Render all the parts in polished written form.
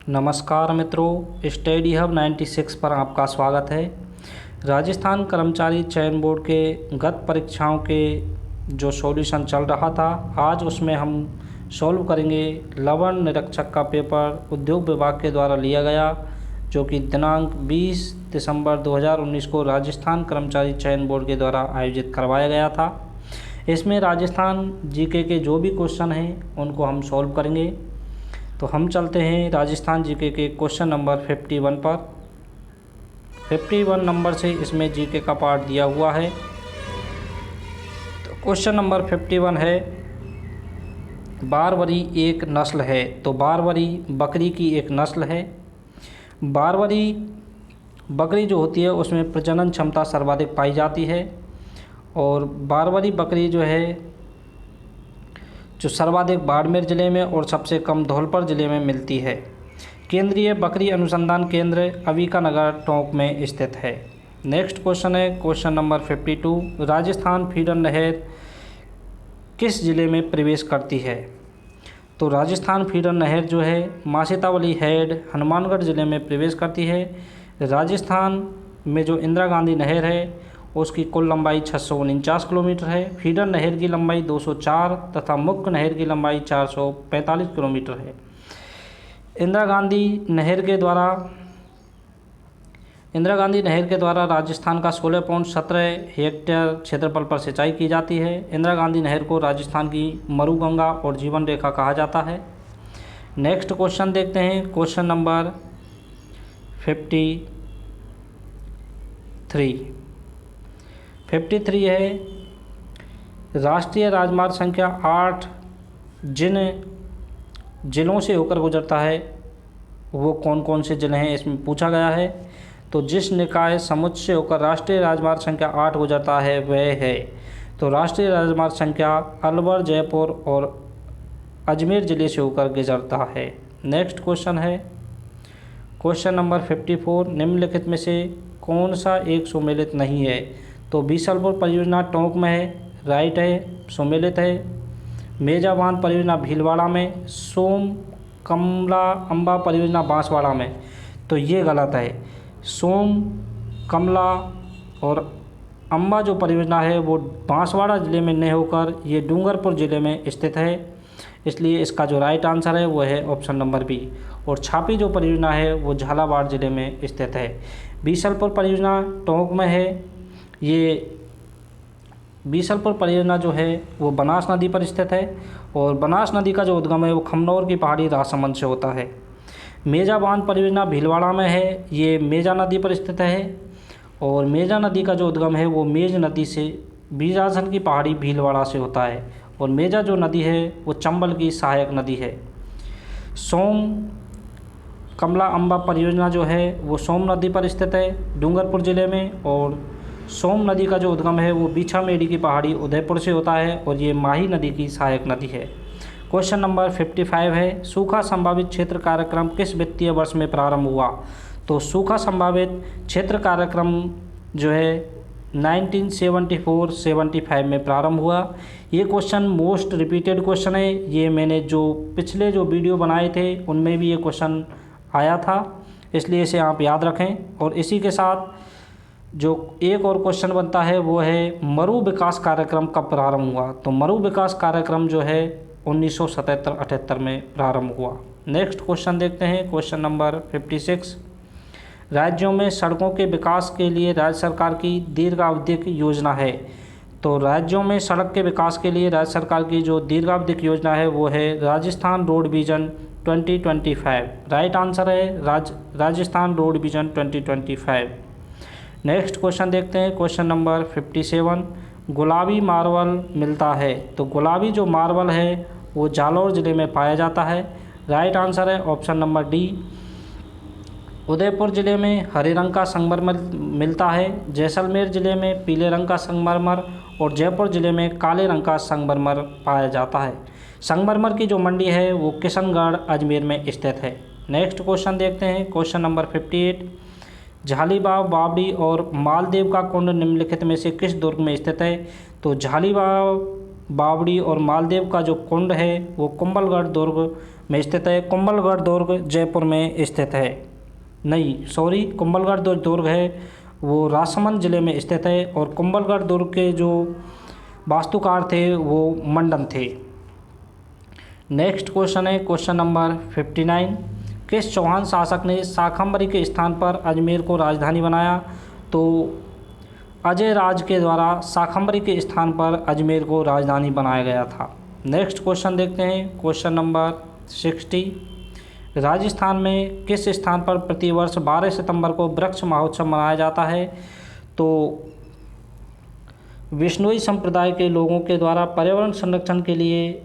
नमस्कार मित्रों, study hub 96 पर आपका स्वागत है। राजस्थान कर्मचारी चयन बोर्ड के गत परीक्षाओं के जो सॉल्यूशन चल रहा था, आज उसमें हम सॉल्व करेंगे लवण निरीक्षक का पेपर उद्योग विभाग के द्वारा लिया गया, जो कि दिनांक 20 दिसंबर 2019 को राजस्थान कर्मचारी चयन बोर्ड के द्वारा आयोजित करवाया गया था। इसमें राजस्थान जीके के जो भी क्वेश्चन हैं उनको हम सॉल्व करेंगे। तो हम चलते हैं राजस्थान जीके के क्वेश्चन नंबर 51 पर। 51 नंबर से इसमें जीके का पार्ट दिया हुआ है। तो क्वेश्चन नंबर 51 है, बारवरी एक नस्ल है। तो बारवरी बकरी की एक नस्ल है। बारवरी बकरी जो होती है उसमें प्रजनन क्षमता सर्वाधिक पाई जाती है, और बारवरी बकरी जो है जो सर्वाधिक बाड़मेर ज़िले में और सबसे कम धौलपुर ज़िले में मिलती है। केंद्रीय बकरी अनुसंधान केंद्र अविकानगर टोंक में स्थित है। नेक्स्ट क्वेश्चन है क्वेश्चन नंबर 52, राजस्थान फीडर नहर किस ज़िले में प्रवेश करती है। तो राजस्थान फीडर नहर जो है मासितावली हेड हनुमानगढ़ ज़िले में प्रवेश करती है। राजस्थान में जो इंदिरा गांधी नहर है उसकी कुल लंबाई 649 किलोमीटर है। फीडर नहर की लंबाई 204 तथा मुख्य नहर की लंबाई 445 किलोमीटर है। इंदिरा गांधी नहर के द्वारा राजस्थान का 16.17 हेक्टेयर क्षेत्रफल पर सिंचाई की जाती है। इंदिरा गांधी नहर को राजस्थान की मरुगंगा और जीवन रेखा कहा जाता है। नेक्स्ट क्वेश्चन देखते हैं क्वेश्चन नंबर 53 है, राष्ट्रीय राजमार्ग संख्या 8 जिन जिलों से होकर गुजरता है वो कौन कौन से जिले हैं, इसमें पूछा गया है। तो जिस निकाय समुच्चय से होकर राष्ट्रीय राजमार्ग संख्या 8 गुजरता है वह है, तो राष्ट्रीय राजमार्ग संख्या अलवर, जयपुर और अजमेर ज़िले से होकर गुजरता है। नेक्स्ट क्वेश्चन है क्वेश्चन नंबर 54, निम्नलिखित में से कौन सा एक सुमेलित नहीं है। तो बीसलपुर परियोजना टोंक में है, राइट है, सुमेलित है। मेजा बांध परियोजना भीलवाड़ा में, सोम कमला अम्बा परियोजना बांसवाड़ा में, तो ये गलत है। सोम कमला और अम्बा जो परियोजना है वो बांसवाड़ा ज़िले में नहीं होकर ये डूंगरपुर ज़िले में स्थित है, इसलिए इसका जो राइट आंसर है वो है ऑप्शन नंबर बी। और छापी जो परियोजना है वो झालावाड़ ज़िले में स्थित है। बीसलपुर परियोजना टोंक में है। ये बीसलपुर परियोजना जो है वो बनास नदी पर स्थित है, और बनास नदी का जो उद्गम है वो खमनौर की पहाड़ी राजसमंद से होता है। मेजा बांध परियोजना भीलवाड़ा में है, ये मेजा नदी पर स्थित है, और मेजा नदी का जो उद्गम है वो मेज नदी से बीजासन की पहाड़ी भीलवाड़ा से होता है, और मेजा जो नदी है वो चंबल की सहायक नदी है। सोम कमला अम्बा परियोजना जो है वो सोम नदी पर स्थित है डूंगरपुर ज़िले में, और सोम नदी का जो उद्गम है वो बीछामेड़ी की पहाड़ी उदयपुर से होता है, और ये माही नदी की सहायक नदी है। क्वेश्चन नंबर 55 है, सूखा संभावित क्षेत्र कार्यक्रम किस वित्तीय वर्ष में प्रारंभ हुआ। तो सूखा संभावित क्षेत्र कार्यक्रम जो है 1974-75 में प्रारंभ हुआ। ये क्वेश्चन मोस्ट रिपीटेड क्वेश्चन है, ये मैंने जो पिछले जो वीडियो बनाए थे उनमें भी ये क्वेश्चन आया था, इसलिए इसे आप याद रखें। और इसी के साथ जो एक और क्वेश्चन बनता है वो है मरु विकास कार्यक्रम कब प्रारंभ हुआ। तो मरु विकास कार्यक्रम जो है 1977-78 में प्रारंभ हुआ। नेक्स्ट क्वेश्चन देखते हैं क्वेश्चन नंबर 56, राज्यों में सड़कों के विकास के लिए राज्य सरकार की दीर्घावधिक योजना है। तो राज्यों में सड़क के विकास के लिए राज्य सरकार की जो दीर्घावधिक योजना है वो है Rajasthan road vision 2025। Right answer है Rajasthan road vision 2025। Next question देखते हैं क्वेश्चन नंबर 57, गुलाबी मार्बल मिलता है। तो गुलाबी जो मार्बल है वो जालौर ज़िले में पाया जाता है। राइट आंसर है ऑप्शन नंबर डी। उदयपुर ज़िले में हरे रंग का संगमरमर मिलता है, जैसलमेर ज़िले में पीले रंग का संगमरमर, और जयपुर ज़िले में काले रंग का संगमरमर पाया जाता है। संगमरमर की जो मंडी है वो किशनगढ़ अजमेर में स्थित है। नेक्स्ट क्वेश्चन देखते हैं क्वेश्चन नंबर 58, झालीबाग, बावड़ी और मालदेव का कुंड निम्नलिखित में से किस दुर्ग में स्थित है। तो झालीबाग, बावड़ी और मालदेव का जो कुंड है वो कुंभलगढ़ दुर्ग में स्थित है। कुंभलगढ़ दुर्ग जयपुर में स्थित है। नहीं सॉरी, कुंभलगढ़ जो दुर्ग है वो राजसमंद जिले में स्थित है और कुंभलगढ़ दुर्ग के जो वास्तुकार थे वो मंडन थे। नेक्स्ट क्वेश्चन है क्वेश्चन नंबर 59। किस चौहान शासक ने शाकंभरी के स्थान पर अजमेर को राजधानी बनाया? तो अजय राज के द्वारा शाकंभरी के स्थान पर अजमेर को राजधानी बनाया गया था। नेक्स्ट क्वेश्चन देखते हैं क्वेश्चन नंबर 60। राजस्थान में किस स्थान पर प्रतिवर्ष 12 सितंबर को वृक्ष महोत्सव मनाया जाता है? तो विश्नोई संप्रदाय के लोगों के द्वारा पर्यावरण संरक्षण के लिए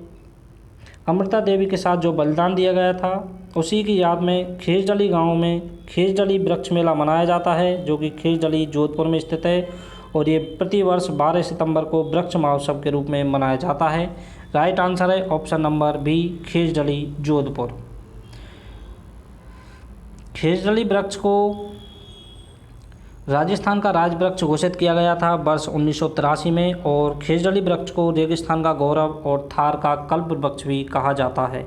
अमृता देवी के साथ जो बलिदान दिया गया था उसी की याद में खेजडली गांव में खेजडली वृक्ष मेला मनाया जाता है, जो कि खेजडली जोधपुर में स्थित है और ये प्रतिवर्ष 12 सितंबर को वृक्ष महोत्सव के रूप में मनाया जाता है। राइट आंसर है ऑप्शन नंबर बी, खेजडली जोधपुर। खेजडली वृक्ष को राजस्थान का राज वृक्ष घोषित किया गया था वर्ष 1983 में और खेजडली वृक्ष को रेगिस्तान का गौरव और थार का कल्प वृक्ष भी कहा जाता है।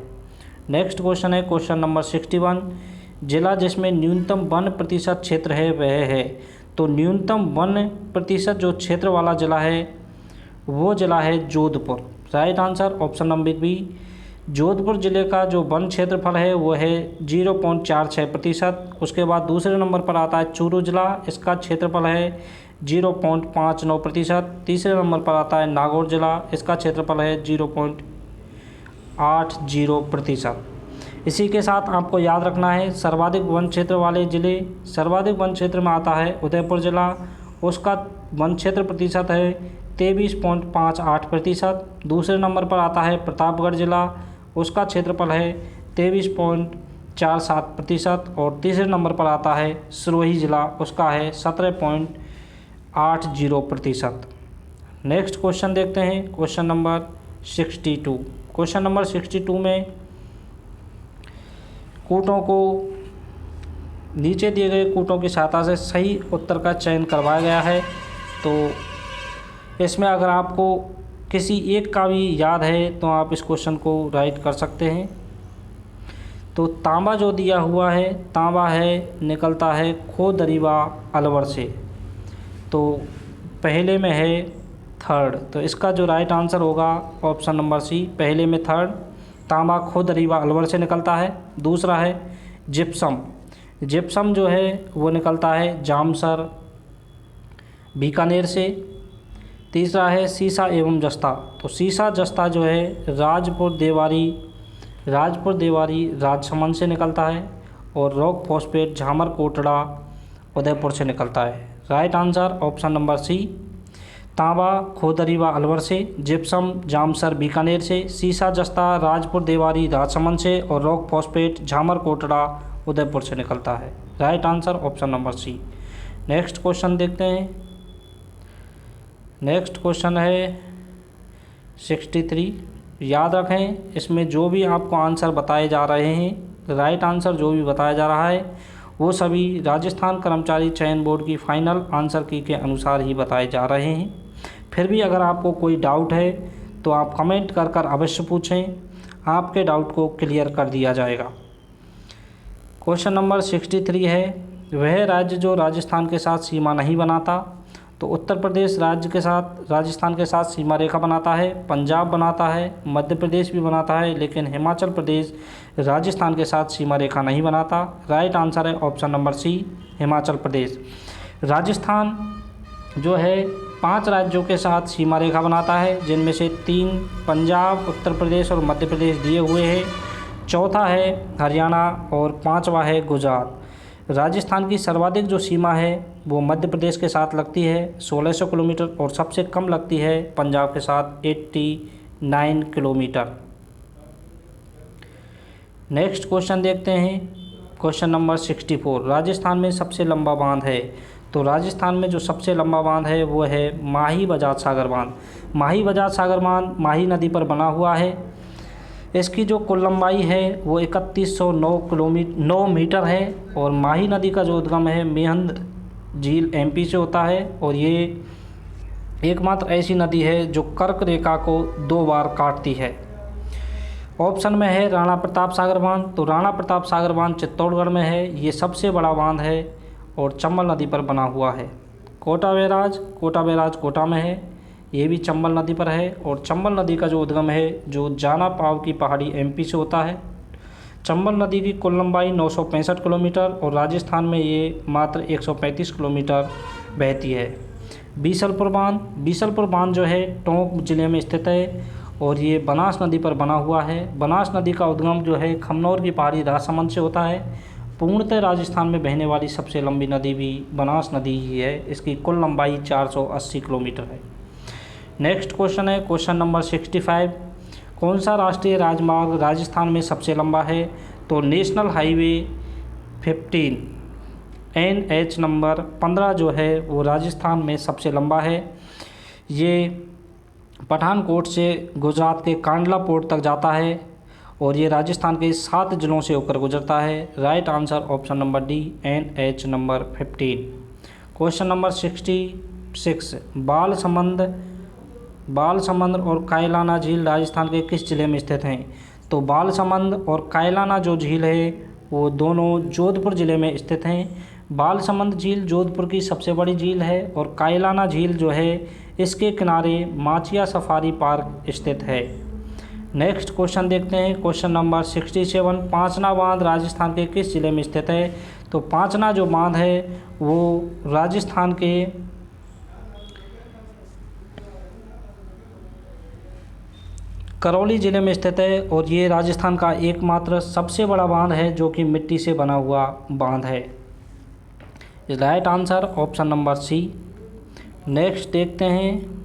नेक्स्ट क्वेश्चन है क्वेश्चन नंबर 61। जिला जिसमें न्यूनतम वन प्रतिशत क्षेत्र है वह है? तो न्यूनतम वन प्रतिशत जो क्षेत्र वाला जिला है वो जिला है Jodhpur. Right answer option number B, Jodhpur जिले का जो वन क्षेत्रफल है वो है 0.46%। उसके बाद दूसरे नंबर पर आता है चूरू जिला, इसका क्षेत्रफल है 0.59%। तीसरे नंबर पर आता है नागौर जिला, इसका क्षेत्रफल है 0.80%। इसी के साथ आपको याद रखना है सर्वाधिक वन क्षेत्र वाले ज़िले, सर्वाधिक वन क्षेत्र में आता है उदयपुर जिला, उसका वन क्षेत्र प्रतिशत है 23.58%। दूसरे नंबर पर आता है प्रतापगढ़ जिला, उसका क्षेत्रफल है 23.47% और तीसरे नंबर पर आता है सिरोही जिला, उसका है 17.80%। नेक्स्ट क्वेश्चन देखते हैं क्वेश्चन नंबर 62। क्वेश्चन नंबर 62 में कूटों को नीचे दिए गए कूटों की सहायता से सही उत्तर का चयन करवाया गया है। तो इसमें अगर आपको किसी एक का भी याद है तो आप इस क्वेश्चन को राइट कर सकते हैं। तो तांबा जो दिया हुआ है, तांबा है निकलता है खोदरीवा अलवर से, तो पहले में है थर्ड, तो इसका जो राइट आंसर होगा ऑप्शन नंबर सी, पहले में थर्ड, तांबा खोदरीवा अलवर से निकलता है। दूसरा है जिप्सम, जिप्सम जो है वो निकलता है जामसर बीकानेर से। तीसरा है सीसा एवं जस्ता, तो सीसा जस्ता जो है राजपुर देवारी राजसमंद से निकलता है और रॉक फॉस्फेट झामर कोटड़ा उदयपुर से निकलता है। Right answer option number C, तांबा खोदरीवा अलवर से, जिप्सम जामसर बीकानेर से, सीसा जस्ता राजपुर देवारी राजसमंद से और रॉक फॉस्फेट झामर कोटड़ा उदयपुर से निकलता है। Right answer option number C. Next question देखते हैं। नेक्स्ट क्वेश्चन है 63। याद रखें इसमें जो भी आपको आंसर बताए जा रहे हैं, राइट आंसर जो भी बताया जा रहा है वो सभी राजस्थान कर्मचारी चयन बोर्ड की फाइनल आंसर की के अनुसार ही बताए जा रहे हैं। फिर भी अगर आपको कोई डाउट है तो आप कमेंट कर अवश्य पूछें, आपके डाउट को क्लियर कर दिया जाएगा। क्वेश्चन नंबर 63 है, वह राज्य जो राजस्थान के साथ सीमा नहीं बनाता? तो उत्तर प्रदेश राज्य के साथ राजस्थान के साथ सीमा रेखा बनाता है, पंजाब बनाता है, मध्य प्रदेश भी बनाता है, लेकिन हिमाचल प्रदेश राजस्थान के साथ सीमा रेखा नहीं बनाता। राइट आंसर है ऑप्शन नंबर सी, हिमाचल प्रदेश। राजस्थान जो है 5 राज्यों के साथ सीमा रेखा बनाता है, जिनमें से 3 पंजाब, उत्तर प्रदेश और मध्य प्रदेश दिए हुए हैं, चौथा है हरियाणा और 5वां है गुजरात। राजस्थान की सर्वाधिक जो सीमा है वो मध्य प्रदेश के साथ लगती है 1600 किलोमीटर और सबसे कम लगती है पंजाब के साथ 89 किलोमीटर। नेक्स्ट क्वेश्चन देखते हैं क्वेश्चन नंबर 64। राजस्थान में सबसे लंबा बांध है? तो राजस्थान में जो सबसे लंबा बांध है वो है माही बजाज सागर बांध। माही बजाज सागर बांध माही नदी पर बना हुआ है। इसकी जो कुल लंबाई है वो 3109 मीटर है और माही नदी का जो उद्गम है मेहंद झील एमपी से होता है और ये एकमात्र ऐसी नदी है जो कर्क रेखा को 2 बार काटती है। ऑप्शन में है राणा प्रताप सागर बांध। तो राणा प्रताप सागर बांध चित्तौड़गढ़ में है, ये सबसे बड़ा बांध है और चंबल नदी पर बना हुआ है। कोटा बैराज कोटा में है, ये भी चंबल नदी पर है और चंबल नदी का जो उद्गम है जो जाना पाव की पहाड़ी एमपी से होता है। चंबल नदी की कुल लंबाई 965 किलोमीटर और राजस्थान में ये मात्र 135 किलोमीटर बहती है। बीसलपुर बांध जो है टोंक जिले में स्थित है और ये बनास नदी पर बना हुआ है। बनास नदी का उद्गम जो है खमनौर की पहाड़ी राजसमंद से होता है। पूर्णतः राजस्थान में बहने वाली सबसे लंबी नदी भी बनास नदी ही है, इसकी कुल लंबाई 480 किलोमीटर है। नेक्स्ट क्वेश्चन है क्वेश्चन नंबर 65। कौन सा राष्ट्रीय राजमार्ग राजस्थान में सबसे लंबा है? तो नेशनल हाईवे 15 NH नंबर 15 जो है वो राजस्थान में सबसे लंबा है। ये पठानकोट से गुजरात के कांडला पोर्ट तक जाता है और ये राजस्थान के 7 जिलों से होकर गुजरता है। Right answer option number D NH number 15। Question number 66। Balsamand और कायलाना झील राजस्थान के किस जिले में स्थित हैं? तो बालसमंद और कायलाना जो झील है वो दोनों जोधपुर ज़िले में स्थित हैं। बालसमंद झील जोधपुर की सबसे बड़ी झील है और कायलाना झील जो है इसके किनारे माचिया सफारी पार्क स्थित है। नेक्स्ट क्वेश्चन देखते हैं क्वेश्चन नंबर 67। पांचना बांध राजस्थान के किस जिले में स्थित है? तो पांचना जो बांध है वो राजस्थान के करौली ज़िले में स्थित है और ये राजस्थान का एकमात्र सबसे बड़ा बांध है जो कि मिट्टी से बना हुआ बांध है। Right answer option number C. Next देखते हैं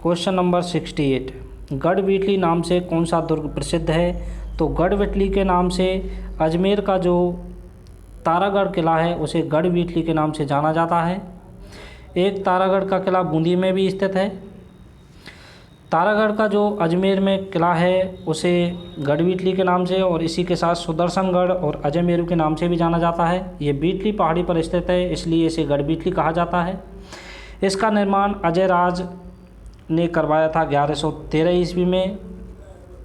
क्वेश्चन नंबर 68। गढ़विटली नाम से कौन सा दुर्ग प्रसिद्ध है? तो गढ़विटली के नाम से अजमेर का जो तारागढ़ किला है उसे गढ़विटली के नाम से जाना जाता है। एक तारागढ़ का किला बूंदी में भी स्थित है। तारागढ़ का जो अजमेर में किला है उसे गढ़विटली के नाम से और इसी के साथ सुदर्शनगढ़ और अजमेरू के नाम से भी जाना जाता है। ये बीटली पहाड़ी पर स्थित है इसलिए इसे गढ़विटली कहा जाता है। इसका निर्माण अजय राज ने करवाया था 1113 ईस्वी में।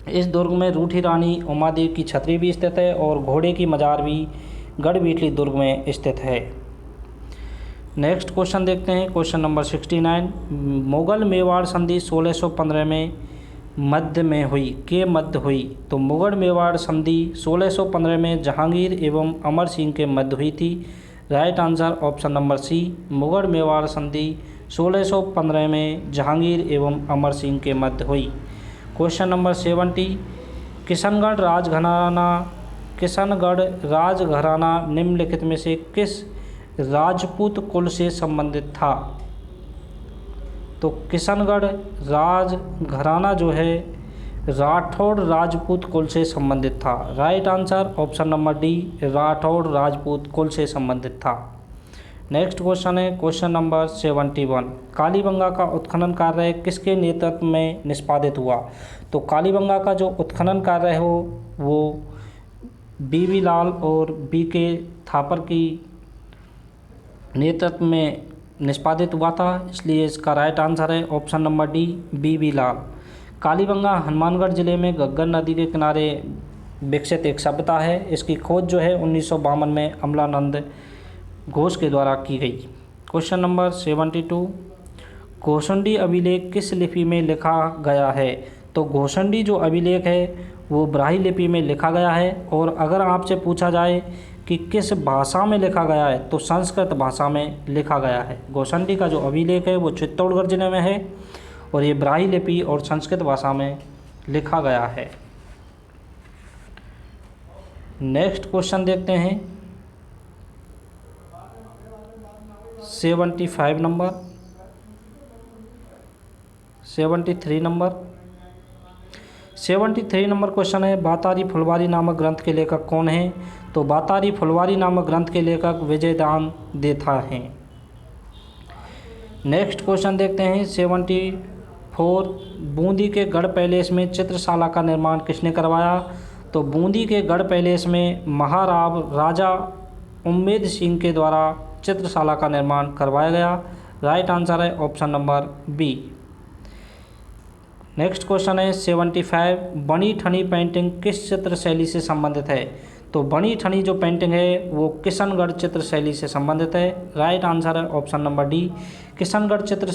इस दुर्ग में रूठी रानी उमादेव की छतरी भी स्थित है और घोड़े की मजार भी गढ़विटली दुर्ग में स्थित है। नेक्स्ट क्वेश्चन देखते हैं क्वेश्चन नंबर 69। मुगल मेवाड़ संधि 1615 में मध्य हुई। तो मुगल मेवाड़ संधि 1615 में जहांगीर एवं अमर सिंह के मध्य हुई थी। Right answer option number C. Mughal Mewar संधि 1615 में जहांगीर एवं अमर सिंह के मध्य हुई। Question number 70। किशनगढ़ राजघराना निम्नलिखित में से किस राजपूत कुल से संबंधित था? तो किशनगढ़ राजघराना जो है राठौड़ राजपूत कुल से संबंधित था। Right answer option number D Rathore Rajput कुल से संबंधित था। नेक्स्ट क्वेश्चन है क्वेश्चन नंबर 71। कालीबंगा का उत्खनन कार्य किसके नेतृत्व में निष्पादित हुआ? तो कालीबंगा का जो उत्खनन कार्य हो वो बीबी लाल और बीके थापर की नेतृत्व में निष्पादित हुआ था, इसलिए इसका राइट आंसर है ऑप्शन नंबर डी बीबी लाल। कालीबंगा हनुमानगढ़ ज़िले में घग्गर नदी के किनारे विकसित एक सभ्यता है। इसकी खोज जो है 1952 में अमलानंद घोष के द्वारा की गई। Question number 72। घोषंडी अभिलेख किस लिपि में लिखा गया है? तो घोषंडी जो अभिलेख है वो ब्राह्मी लिपि में लिखा गया है और अगर आपसे पूछा जाए कि किस भाषा में लिखा गया है तो संस्कृत भाषा में लिखा गया है। घोषंडी का जो अभिलेख है वो चित्तौड़गढ़ जिले में है और ये ब्राह्मी लिपि और संस्कृत भाषा में लिखा गया है। नेक्स्ट क्वेश्चन देखते हैं 73 नंबर क्वेश्चन है बातारी फुलवारी नामक ग्रंथ के लेखक कौन हैं? तो बातारी फुलवारी नामक ग्रंथ के लेखक विजयदान देथा हैं। नेक्स्ट क्वेश्चन देखते हैं 74। बूंदी के गढ़ पैलेस में चित्रशाला का निर्माण किसने करवाया? तो बूंदी के गढ़ पैलेस में महाराव राजा उम्मेद सिंह के द्वारा चित्रशाला का निर्माण करवाया गया। राइट आंसर है option number B. Next question है 75, बनी ठनी पेंटिंग किस चित्र शैली से संबंधित है? तो बनी ठनी जो पेंटिंग है वो किशनगढ़ चित्र शैली से संबंधित है। राइट आंसर है ऑप्शन नंबर डी। किशनगढ़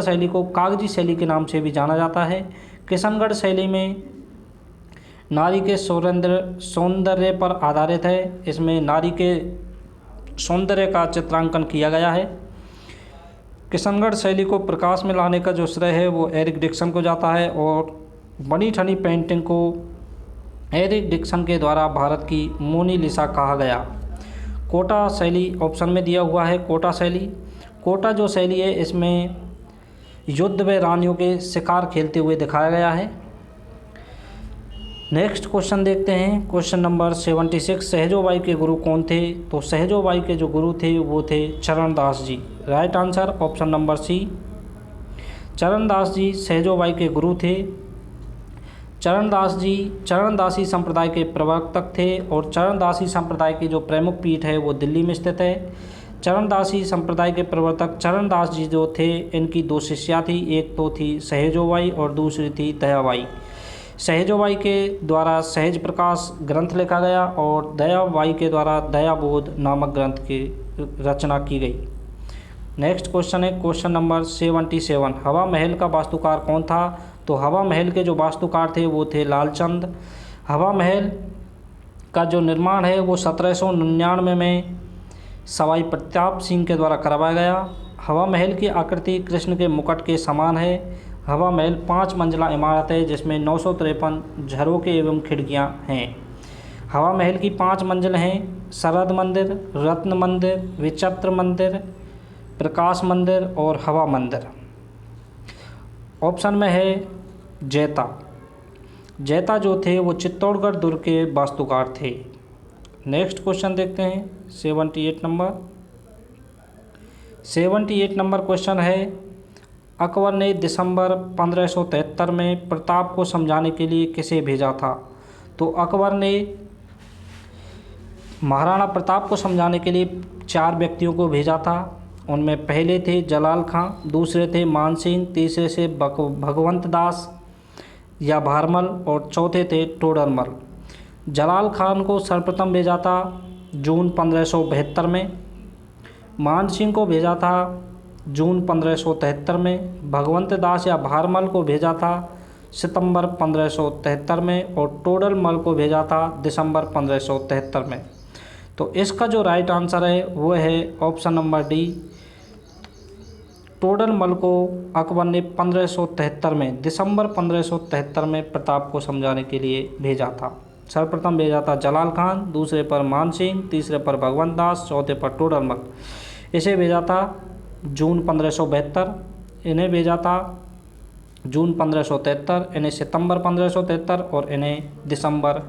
शैली को कागजी शैली के नाम से भी जाना जाता है। किशनगढ़ शैली में नारी के सौंदर्य पर आधारित है। इसमें नारी के सौंदर्य का चित्रांकन किया गया है। किशनगढ़ शैली को प्रकाश में लाने का जो श्रेय है वो एरिक डिक्सन को जाता है और बनी ठनी पेंटिंग को एरिक डिक्सन के द्वारा भारत की मोनालिसा कहा गया। कोटा शैली ऑप्शन में दिया हुआ है। कोटा जो शैली है इसमें युद्ध में रानियों के शिकार खेलते हुए दिखाया गया है। नेक्स्ट क्वेश्चन देखते हैं, क्वेश्चन नंबर 76, सहजोबाई के गुरु कौन थे? तो सहजोबाई के जो गुरु थे वो थे Charandas ji. Right answer option number C. Charandas ji Sahajobai के गुरु थे। चरणदास जी चरणदासी संप्रदाय के प्रवर्तक थे और चरणदासी संप्रदाय की जो प्रमुख पीठ है वो दिल्ली में स्थित है। चरणदासी संप्रदाय के प्रवर्तक चरणदास जी जो थे इनकी दो शिष्या थी, एक तो थी सहजोबाई और दूसरी थी दयाबाई। सहजोबाई के द्वारा सहज प्रकाश ग्रंथ लिखा गया और दयाबाई के द्वारा दयाबोध नामक ग्रंथ की रचना की गई। नेक्स्ट क्वेश्चन है क्वेश्चन नंबर 77, हवा महल का वास्तुकार कौन था? तो हवा महल के जो वास्तुकार थे वो थे लालचंद। हवा महल का जो निर्माण है वो 1799 में सवाई प्रताप सिंह के द्वारा करवाया गया। हवा महल की आकृति कृष्ण के मुकुट के समान है। हवा महल 5 मंजिला इमारत है जिसमें 953 झरोखे एवं खिड़कियां हैं। हवा महल की 5 मंजिल हैं: शरद मंदिर, रत्न मंदिर, विचित्र मंदिर, प्रकाश मंदिर और हवा मंदिर। ऑप्शन में है जैता जो थे वो चित्तौड़गढ़ दुर्ग के वास्तुकार थे। नेक्स्ट क्वेश्चन देखते हैं 78 नंबर क्वेश्चन है, अकबर ने दिसंबर 1573 में प्रताप को समझाने के लिए किसे भेजा था? तो अकबर ने महाराणा प्रताप को समझाने के लिए 4 व्यक्तियों को भेजा था। उनमें पहले थे जलाल खां, दूसरे थे मानसिंह, तीसरे से भगवंत दास या भारमल और चौथे थे टोडरमल। जलाल खान को सर्वप्रथम भेजा था जून 1572 में, मानसिंह को भेजा था जून 1573 में, भगवंत दास या भारमल को भेजा था सितंबर 1573 में और टोडरमल को भेजा था दिसंबर 1573 में। तो इसका जो राइट आंसर है वो है ऑप्शन नंबर डी। टोडरमल को अकबर ने 1573 में दिसंबर 1573 में प्रताप को समझाने के लिए भेजा था। सर्वप्रथम भेजा था जलाल खान, दूसरे पर मानसिंह, तीसरे पर भगवंत दास, चौथे पर टोडरमल। इसे भेजा था जून 1572, इन्हें भेजा था जून 1573, इन्हें सितंबर 1573 और इन्हें दिसंबर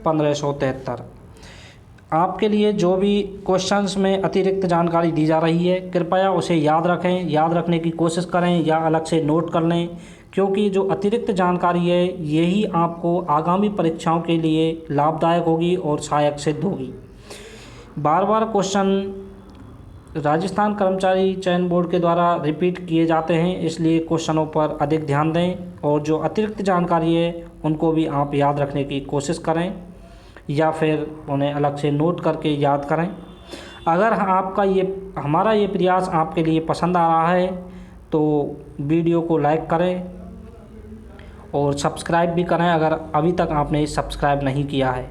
1573। आपके लिए जो भी क्वेश्चंस में अतिरिक्त जानकारी दी जा रही है कृपया उसे याद रखें, याद रखने की कोशिश करें या अलग से नोट कर लें, क्योंकि जो अतिरिक्त जानकारी है यही आपको आगामी परीक्षाओं के लिए लाभदायक होगी और सहायक सिद्ध होगी। बार बार क्वेश्चन राजस्थान कर्मचारी चयन बोर्ड के द्वारा रिपीट किए जाते हैं, इसलिए क्वेश्चनों पर अधिक ध्यान दें और जो अतिरिक्त जानकारी है उनको भी आप याद रखने की कोशिश करें या फिर उन्हें अलग से नोट करके याद करें। अगर हमारा ये प्रयास आपके लिए पसंद आ रहा है तो वीडियो को लाइक करें और सब्सक्राइब भी करें अगर अभी तक आपने सब्सक्राइब नहीं किया है।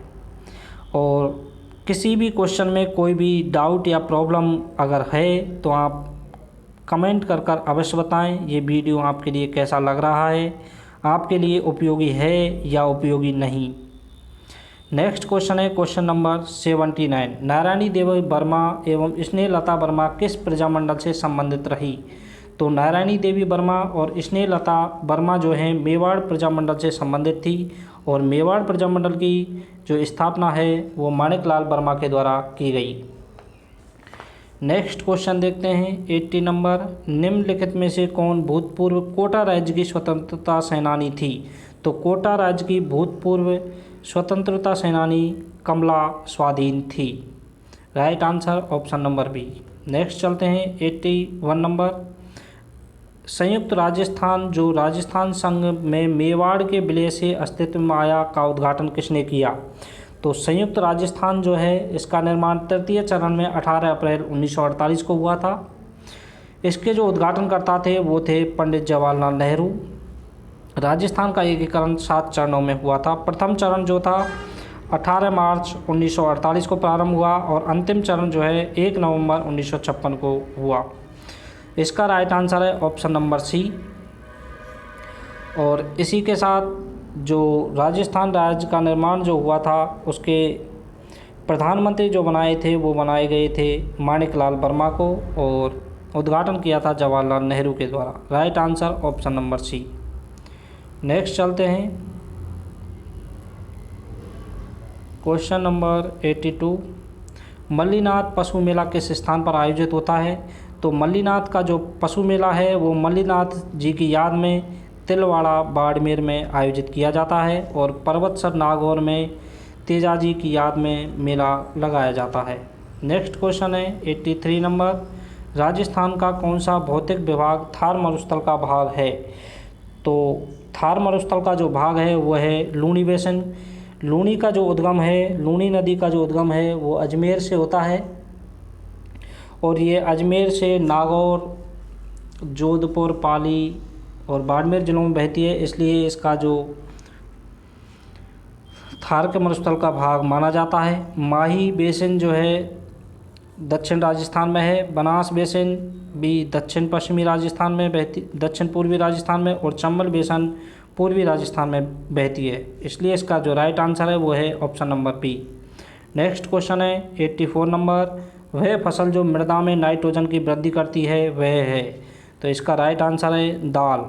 और किसी भी क्वेश्चन में कोई भी डाउट या प्रॉब्लम अगर है तो आप कमेंट कर अवश्य बताएं ये वीडियो आपके लिए कैसा लग रहा है, आपके लिए उपयोगी है या उपयोगी नहीं। नेक्स्ट क्वेश्चन है क्वेश्चन नंबर 79, नारायणी देवी वर्मा एवं स्नेहलता वर्मा किस प्रजामंडल से संबंधित रही? तो नारायणी देवी वर्मा और स्नेहलता वर्मा जो हैं मेवाड़ प्रजामंडल से संबंधित थी और मेवाड़ प्रजामंडल की जो स्थापना है वो माणिकलाल वर्मा के द्वारा की गई। नेक्स्ट क्वेश्चन देखते हैं 80 नंबर, निम्नलिखित में से कौन भूतपूर्व कोटा राज्य की स्वतंत्रता सेनानी थी? तो कोटा राज्य की भूतपूर्व स्वतंत्रता सेनानी कमला स्वाधीन थी। Right answer option number B. Next चलते हैं 81 नंबर, संयुक्त राजस्थान जो राजस्थान संघ में मेवाड़ के विलय से अस्तित्व में आया का उद्घाटन किसने किया? तो संयुक्त राजस्थान जो है इसका निर्माण तृतीय चरण में 18 अप्रैल 1948 को हुआ था। इसके जो उद्घाटनकर्ता थे वो थे पंडित जवाहरलाल नेहरू। राजस्थान का एकीकरण 7 चरणों में हुआ था। प्रथम चरण जो था 18 मार्च 1948 को प्रारंभ हुआ और अंतिम चरण जो है 1 नवंबर 1956 को हुआ। इसका राइट आंसर है ऑप्शन नंबर सी। और इसी के साथ जो राजस्थान राज्य का निर्माण जो हुआ था उसके प्रधानमंत्री जो बनाए थे वो बनाए गए थे माणिकलाल वर्मा को और उद्घाटन किया था जवाहरलाल नेहरू के द्वारा। Right answer option number C. Next चलते हैं क्वेश्चन नंबर 82। मल्लीनाथ पशु मेला किस स्थान पर आयोजित होता है? तो मल्लीनाथ का जो पशु मेला है वो मल्लीनाथ जी की याद में तिलवाड़ा बाड़मेर में आयोजित किया जाता है और पर्वतसर नागौर में तेजाजी की याद में मेला लगाया जाता है। नेक्स्ट क्वेश्चन है 83 नंबर। राजस्थान का कौन सा भौतिक विभाग थार मरुस्थल का भाग है? तो थार मरुस्थल का जो भाग है वो है लूनी बेसिन। लूनी का जो उद्गम है, लूनी नदी का जो उद्गम है वो अजमेर से होता है और ये अजमेर से नागौर, जोधपुर, पाली और बाड़मेर जिलों में बहती है, इसलिए इसका जो थार के मरुस्थल का भाग माना जाता है। माही बेसिन जो है दक्षिण राजस्थान में है। बनास बेसिन भी दक्षिण पश्चिमी राजस्थान में बहती, दक्षिण पूर्वी राजस्थान में, और चंबल बेसिन पूर्वी राजस्थान में बहती है, इसलिए इसका जो राइट आंसर है वो है option number B. Next question है 84 नंबर। वह फसल जो मृदा में नाइट्रोजन की वृद्धि करती है वह है? तो इसका राइट आंसर है दाल।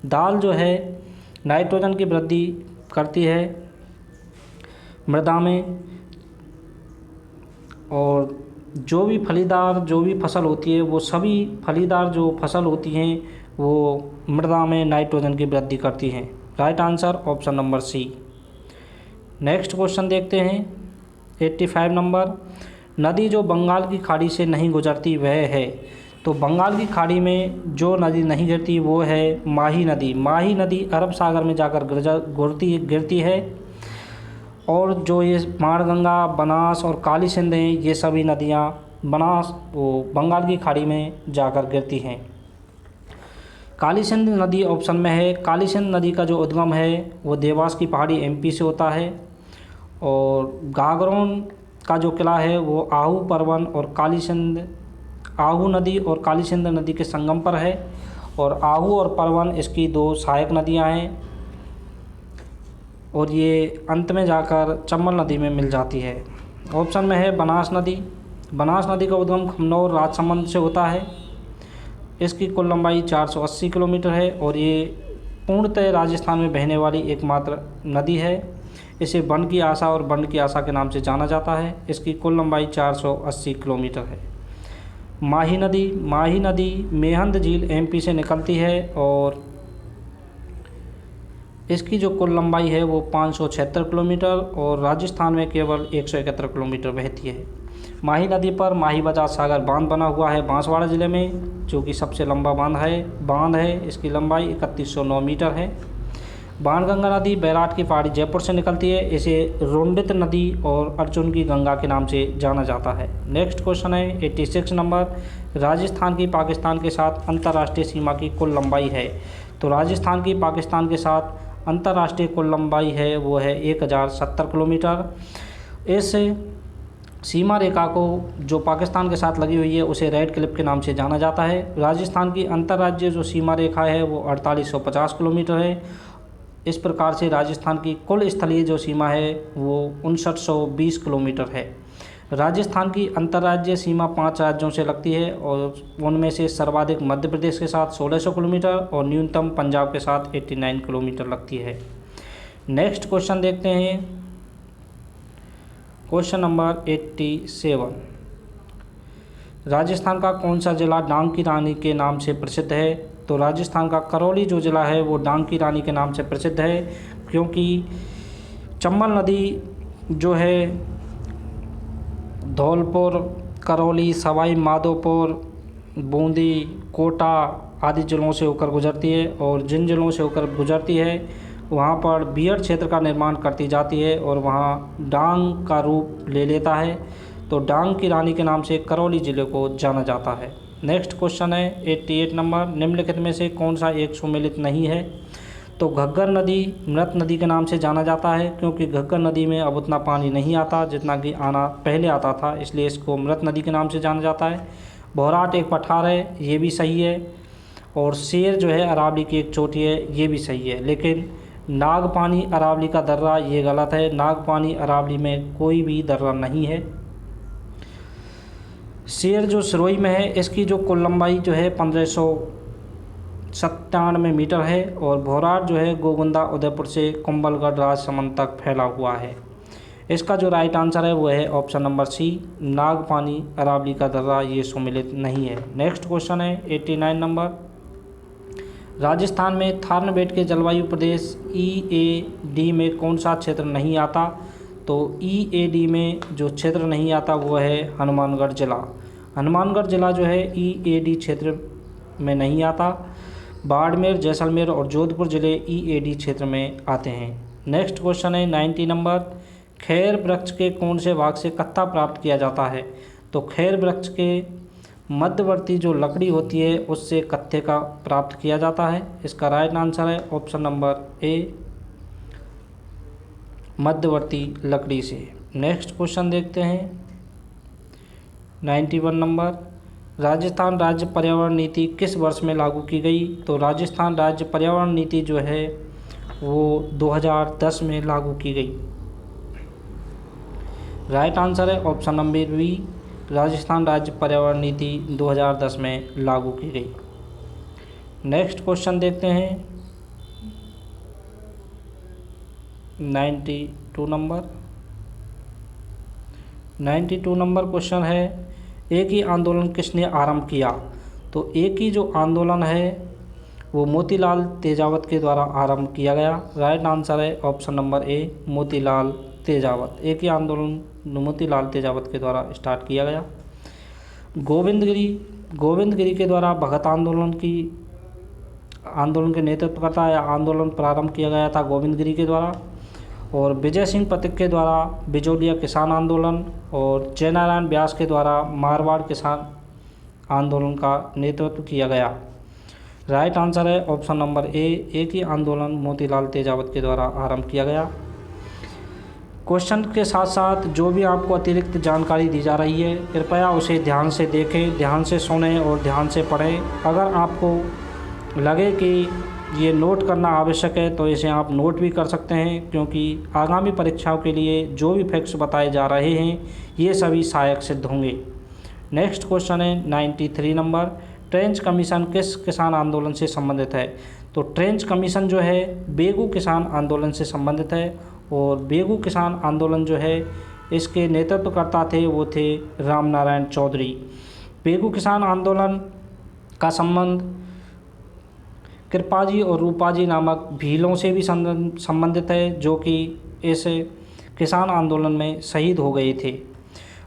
दाल जो है नाइट्रोजन की वृद्धि करती है मृदा में, और जो भी फलीदार जो भी फसल होती है वो सभी फलीदार जो फसल होती हैं वो मृदा में नाइट्रोजन की वृद्धि करती हैं। Right answer option number C. Next question देखते हैं 85 नंबर। नदी जो बंगाल की खाड़ी से नहीं गुजरती वह है? तो बंगाल की खाड़ी में जो नदी नहीं गिरती वो है माही नदी। माही नदी अरब सागर में जाकर गिरती है, और जो ये माणगंगा, बनास और काली सिंध हैं ये सभी नदियाँ बनास वो बंगाल की खाड़ी में जाकर गिरती हैं। काली सिंध नदी ऑप्शन में है। काली सिंध नदी का जो उद्गम है वो देवास की पहाड़ी एमपी से होता है, और गागरोन का जो किला है वो आहू परवन और काली सिंध, आहू नदी और काली सिंध नदी के संगम पर है, और आहू और परवन इसकी 2 सहायक नदियां हैं, और ये अंत में जाकर चंबल नदी में मिल जाती है। ऑप्शन में है बनास नदी। बनास नदी का उद्गम खमनौर राजसमंद से होता है। इसकी कुल लंबाई 480 किलोमीटर है और ये पूर्णतः राजस्थान में बहने वाली एकमात्र नदी है। इसे बन की आशा और बंड की आशा के नाम से जाना जाता है। इसकी कुल लंबाई 480 किलोमीटर है। माही नदी मेहंद झील एमपी से निकलती है और इसकी जो कुल लंबाई है वो 576 किलोमीटर और राजस्थान में केवल 171 किलोमीटर बहती है। माही नदी पर माही बजाज सागर बांध बना हुआ है बांसवाड़ा ज़िले में, जो कि सबसे लंबा बांध है। इसकी लंबाई 3109 मीटर है। बाणगंगा नदी बैराट की पहाड़ी जयपुर से निकलती है। इसे रोंडित नदी और अर्जुन की गंगा के नाम से जाना जाता है। नेक्स्ट क्वेश्चन है 86 नंबर। राजस्थान की पाकिस्तान के साथ अंतर्राष्ट्रीय सीमा की कुल लंबाई है? तो राजस्थान की पाकिस्तान के साथ अंतर्राष्ट्रीय कुल लंबाई है वो है 1070 किलोमीटर। इस सीमा रेखा को जो पाकिस्तान के साथ लगी हुई है उसे रेड क्लिफ के नाम से जाना जाता है। राजस्थान की अंतर्राज्यीय जो सीमा रेखा है वो 4850 किलोमीटर है। इस प्रकार से राजस्थान की कुल स्थलीय जो सीमा है वो 5920 किलोमीटर है। राजस्थान की अंतर्राज्यीय सीमा 5 राज्यों से लगती है और उनमें से सर्वाधिक मध्य प्रदेश के साथ 1600 किलोमीटर और न्यूनतम पंजाब के साथ 89 किलोमीटर लगती है। नेक्स्ट क्वेश्चन देखते हैं क्वेश्चन नंबर 87। राजस्थान का कौन सा जिला डांग की रानी के नाम से प्रसिद्ध है? तो राजस्थान का करौली जो ज़िला है वो डांग की रानी के नाम से प्रसिद्ध है, क्योंकि चंबल नदी जो है धौलपुर, करौली, सवाई माधोपुर, बूंदी, कोटा आदि जिलों से होकर गुजरती है, और जिन जिलों से होकर गुजरती है वहाँ पर बियड क्षेत्र का निर्माण करती जाती है और वहाँ डांग का रूप ले लेता है। तो डांग की रानी के नाम से करौली ज़िले को जाना जाता है। नेक्स्ट क्वेश्चन है 88 नंबर, निम्नलिखित में से कौन सा एक सुमेलित नहीं है? तो घग्गर नदी मृत नदी के नाम से जाना जाता है, क्योंकि घग्गर नदी में अब उतना पानी नहीं आता जितना कि आना पहले आता था, इसलिए इसको मृत नदी के नाम से जाना जाता है। भौराट एक पठार है, ये भी सही है। और शेर जो है अरावली की एक चोटी है, ये भी सही है। लेकिन नागपानी अरावली का दर्रा ये गलत है, नागपानी अरावली में कोई भी दर्रा नहीं है। शेर जो सिरोही में है, इसकी जो कुल लंबाई जो है 1597 मीटर है, और भौराट जो है गोगुंदा उदयपुर से कुंभलगढ़ राजसमंद तक फैला हुआ है। इसका जो राइट आंसर है वो है ऑप्शन नंबर सी, नागपानी अरावली का दर्रा ये सुमेलित नहीं है। नेक्स्ट क्वेश्चन है 89 नंबर, राजस्थान में थारनबेट के जलवायु प्रदेश EAD में कौन सा क्षेत्र नहीं आता? तो EAD में जो क्षेत्र नहीं आता वो है हनुमानगढ़ जिला। हनुमानगढ़ जिला जो है EAD क्षेत्र में नहीं आता। बाड़मेर, जैसलमेर और जोधपुर ज़िले EAD क्षेत्र में आते हैं। नेक्स्ट क्वेश्चन है 90 नंबर, खैर वृक्ष के कौन से भाग से कत्था प्राप्त किया जाता है? तो खैर वृक्ष के मध्यवर्ती जो लकड़ी होती है उससे कत्थे का प्राप्त किया जाता है। इसका राइट आंसर है ऑप्शन नंबर ए, मध्यवर्ती लकड़ी से। नेक्स्ट क्वेश्चन देखते हैं 91 नंबर, राजस्थान राज्य पर्यावरण नीति किस वर्ष में लागू की गई? तो राजस्थान राज्य पर्यावरण नीति जो है वो 2010 में लागू की गई। राइट आंसर है ऑप्शन नंबर बी, राजस्थान राज्य पर्यावरण नीति 2010 में लागू की गई। नेक्स्ट क्वेश्चन देखते हैं 92 नंबर। 92 नंबर क्वेश्चन है, एक ही आंदोलन किसने आरंभ किया? तो एक ही जो आंदोलन है वो मोतीलाल तेजावत के द्वारा आरंभ किया गया। राइट आंसर है option number A, Motilal Tejawat. एक ही आंदोलन मोतीलाल तेजावत के द्वारा स्टार्ट किया गया। गोविंदगिरी के द्वारा भगत आंदोलन के नेतृत्व करता है, आंदोलन प्रारंभ किया गया था गोविंदगिरी के द्वारा। और विजय सिंह पथिक के द्वारा बिजोलिया किसान आंदोलन, और जयनारायण व्यास के द्वारा मारवाड़ किसान आंदोलन का नेतृत्व किया गया। राइट आंसर है ऑप्शन नंबर ए, एक ही आंदोलन मोतीलाल तेजावत के द्वारा आरंभ किया गया। क्वेश्चन के साथ साथ जो भी आपको अतिरिक्त जानकारी दी जा रही है कृपया उसे ध्यान से देखें, ध्यान से सुनें और ध्यान से पढ़ें। अगर आपको लगे कि ये नोट करना आवश्यक है तो इसे आप नोट भी कर सकते हैं, क्योंकि आगामी परीक्षाओं के लिए जो भी फैक्ट्स बताए जा रहे हैं ये सभी सहायक सिद्ध होंगे। नेक्स्ट क्वेश्चन है 93 नंबर, ट्रेंच कमीशन किस किसान आंदोलन से संबंधित है? तो ट्रेंच कमीशन जो है बेगू किसान आंदोलन से संबंधित है, और बेगू किसान आंदोलन जो है इसके नेतृत्वकर्ता थे वो थे रामनारायण चौधरी। बेगू किसान आंदोलन का संबंध कृपाजी और रूपाजी नामक भीलों से भी संबंधित है, जो कि इस किसान आंदोलन में शहीद हो गए थे।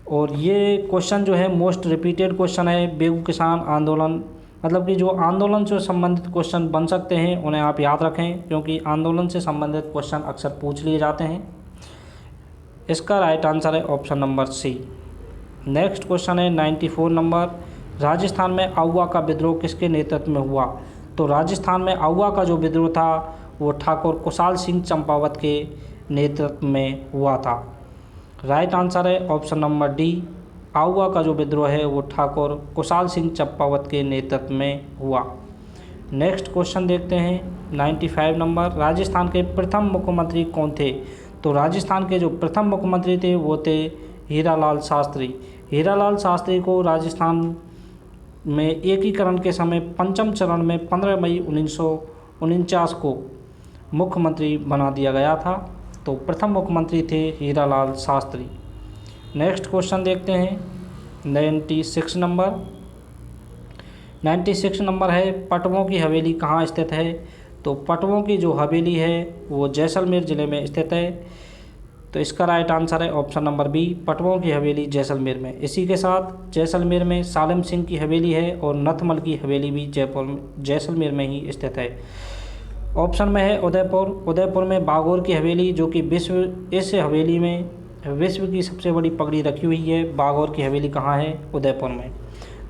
और ये क्वेश्चन जो है मोस्ट रिपीटेड क्वेश्चन है। बेगू किसान आंदोलन मतलब कि जो आंदोलन से संबंधित क्वेश्चन बन सकते हैं उन्हें आप याद रखें, क्योंकि आंदोलन से संबंधित क्वेश्चन अक्सर पूछ लिए जाते हैं। इसका राइट आंसर है option number C. Next question है 94 नंबर, राजस्थान में आउवा का विद्रोह किसके नेतृत्व में हुआ? तो राजस्थान में आउवा का जो विद्रोह था वो ठाकुर कुशाल सिंह चंपावत के नेतृत्व में हुआ था। राइट आंसर है ऑप्शन नंबर डी, आउवा का जो विद्रोह है वो ठाकुर कुशाल सिंह चंपावत के नेतृत्व में हुआ। नेक्स्ट क्वेश्चन देखते हैं 95 नंबर, राजस्थान के प्रथम मुख्यमंत्री कौन थे? तो राजस्थान के जो प्रथम मुख्यमंत्री थे वो थे हीरालाल शास्त्री। हीरालाल शास्त्री को राजस्थान में एकीकरण के समय पंचम चरण में 15 मई 1949 को मुख्यमंत्री बना दिया गया था। तो प्रथम मुख्यमंत्री थे हीरालाल शास्त्री। नेक्स्ट क्वेश्चन देखते हैं 96 नंबर। 96 नंबर है, पटवों की हवेली कहाँ स्थित है? तो पटवों की जो हवेली है वो जैसलमेर ज़िले में स्थित है। तो इसका राइट आंसर है ऑप्शन नंबर बी, पटवों की हवेली जैसलमेर में। इसी के साथ जैसलमेर में सालिम सिंह की हवेली है और नथमल की हवेली भी जैसलमेर में ही स्थित है। ऑप्शन में है उदयपुर। उदयपुर में बागोर की हवेली, जो कि इस हवेली में विश्व की सबसे बड़ी पगड़ी रखी हुई है। बागोर की हवेली कहाँ है? उदयपुर में।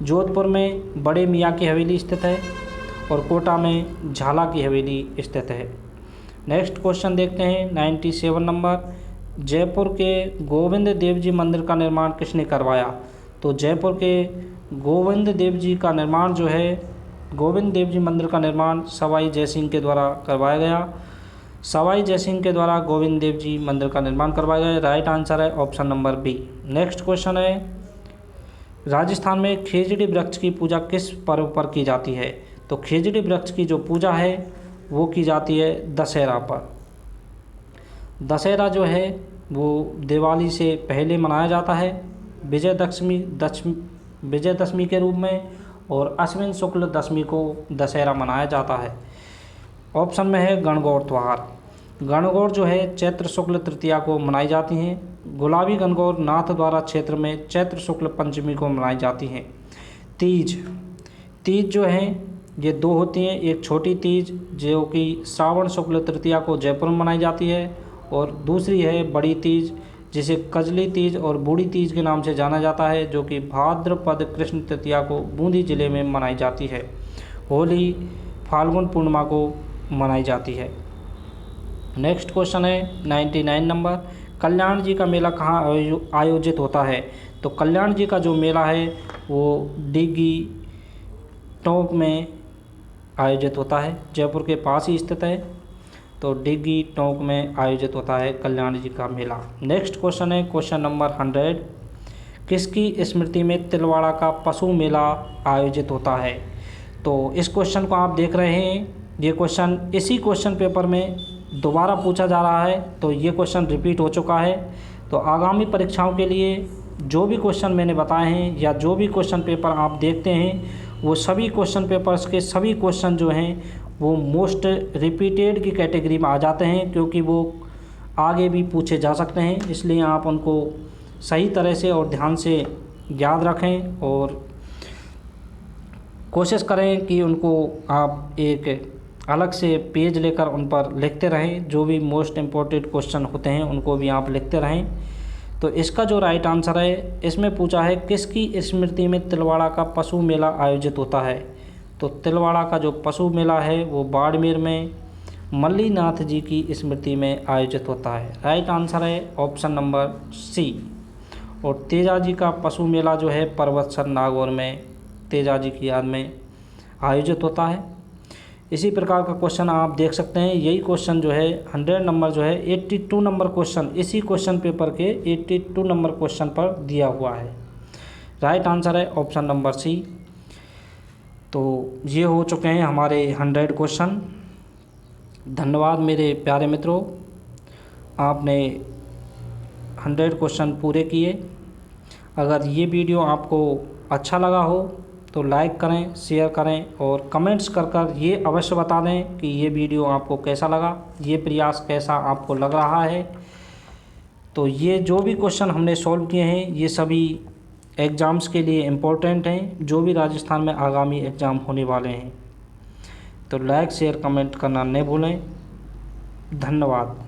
जोधपुर में बड़े मियाँ की हवेली स्थित है और कोटा में झाला की हवेली स्थित है। नेक्स्ट क्वेश्चन देखते हैं 97 नंबर। जयपुर के गोविंद देव जी मंदिर का निर्माण किसने करवाया? तो जयपुर के गोविंद देव जी का निर्माण जो है, गोविंद देव जी मंदिर का निर्माण सवाई जयसिंह के द्वारा करवाया गया। सवाई जयसिंह के द्वारा गोविंद देव जी मंदिर का निर्माण करवाया गया। राइट आंसर है option number B. Next question है, राजस्थान में खेजड़ी वृक्ष की पूजा किस पर्व पर की जाती है? तो खेजड़ी वृक्ष की जो पूजा है वो की जाती है दशहरा पर। दशहरा जो है वो दिवाली से पहले मनाया जाता है विजयदशमी के रूप में, और अश्विन शुक्ल दशमी को दशहरा मनाया जाता है। ऑप्शन में है गणगौर त्यौहार। गणगौर जो है चैत्र शुक्ल तृतीया को मनाई जाती हैं। गुलाबी गणगौर नाथ द्वारा क्षेत्र में चैत्र शुक्ल पंचमी को मनाई जाती हैं। तीज जो है ये दो होती हैं, एक छोटी तीज जो कि श्रावण शुक्ल तृतीया को जयपुर में मनाई जाती है, और दूसरी है बड़ी तीज जिसे कजली तीज और बूढ़ी तीज के नाम से जाना जाता है, जो कि भाद्रपद कृष्ण तृतीया को बूंदी जिले में मनाई जाती है। होली फाल्गुन पूर्णिमा को मनाई जाती है। नेक्स्ट क्वेश्चन है 99 नंबर। कल्याण जी का मेला कहाँ आयोजित होता है? तो कल्याण जी का जो मेला है वो डिग्गी टोंक में आयोजित होता है, जयपुर के पास ही स्थित है। तो डिग्गी टोंक में आयोजित होता है कल्याण जी का मेला। नेक्स्ट क्वेश्चन है क्वेश्चन नंबर 100। किसकी स्मृति में तिलवाड़ा का पशु मेला आयोजित होता है? तो इस क्वेश्चन को आप देख रहे हैं, ये क्वेश्चन इसी क्वेश्चन पेपर में दोबारा पूछा जा रहा है, तो ये क्वेश्चन रिपीट हो चुका है। तो आगामी परीक्षाओं के लिए जो भी क्वेश्चन मैंने बताए हैं या जो भी क्वेश्चन पेपर आप देखते हैं, वो सभी क्वेश्चन पेपर्स के सभी क्वेश्चन जो हैं वो मोस्ट रिपीटेड की कैटेगरी में आ जाते हैं, क्योंकि वो आगे भी पूछे जा सकते हैं। इसलिए आप उनको सही तरह से और ध्यान से याद रखें और कोशिश करें कि उनको आप एक अलग से पेज लेकर उन पर लिखते रहें। जो भी मोस्ट इम्पोर्टेंट क्वेश्चन होते हैं उनको भी आप लिखते रहें। तो इसका जो राइट आंसर है, इसमें पूछा है किसकी स्मृति में तिलवाड़ा का पशु मेला आयोजित होता है? तो तिलवाड़ा का जो पशु मेला है वो बाड़मेर में मल्लीनाथ जी की स्मृति में आयोजित होता है। राइट आंसर है ऑप्शन नंबर सी। और तेजा जी का पशु मेला जो है पर्वतसर नागौर में तेजा जी की याद में आयोजित होता है। इसी प्रकार का क्वेश्चन आप देख सकते हैं। यही क्वेश्चन जो है 100 नंबर जो है 82 नंबर क्वेश्चन इसी क्वेश्चन पेपर के 82 नंबर क्वेश्चन पर दिया हुआ है। राइट आंसर है ऑप्शन नंबर सी। तो ये हो चुके हैं हमारे 100 क्वेश्चन। धन्यवाद मेरे प्यारे मित्रों, आपने 100 क्वेश्चन पूरे किए। अगर ये वीडियो आपको अच्छा लगा हो तो लाइक करें, शेयर करें और कमेंट्स कर ये अवश्य बता दें कि ये वीडियो आपको कैसा लगा, ये प्रयास कैसा आपको लग रहा है। तो ये जो भी क्वेश्चन हमने सॉल्व किए हैं ये सभी एग्ज़ाम्स के लिए इम्पोर्टेंट हैं, जो भी राजस्थान में आगामी एग्ज़ाम होने वाले हैं। तो लाइक शेयर कमेंट करना न भूलें। धन्यवाद।